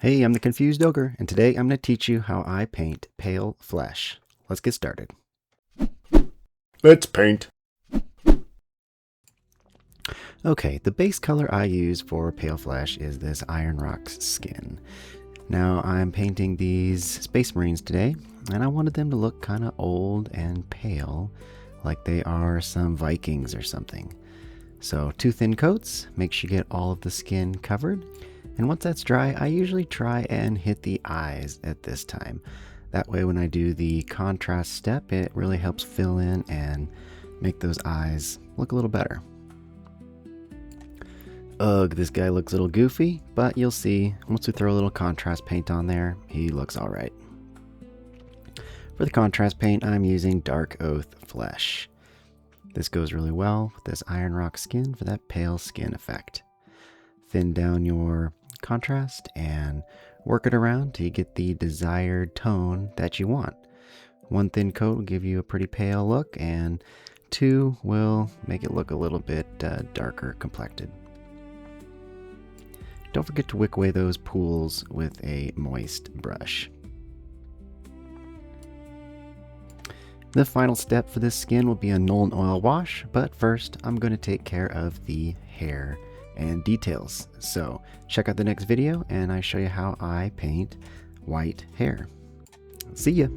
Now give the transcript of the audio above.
Hey, I'm the Confused Ogre, and today I'm going to teach you how I paint pale flesh. Let's get started. Let's paint. Okay, the base color I use for pale flesh is this Iron Rock's skin. Now, I'm painting these Space Marines today, and I wanted them to look kind of old and pale, like they are some Vikings or something. So, 2 thin coats, make sure you get all of the skin covered. And once that's dry, I usually try and hit the eyes at this time. That way when I do the contrast step, it really helps fill in and make those eyes look a little better. Ugh, this guy looks a little goofy, but you'll see, once we throw a little contrast paint on there, he looks alright. For the contrast paint, I'm using Dark Oath Flesh. This goes really well with this Iron Rock skin for that pale skin effect. Thin down your contrast and work it around till you get the desired tone that you want. 1 thin coat will give you a pretty pale look, and 2 will make it look a little bit darker complected. Don't forget to wick away those pools with a moist brush. The final step for this skin will be a Nuln Oil wash, but first I'm going to take care of the hair and details. So check out the next video and I show you how I paint white hair. See ya!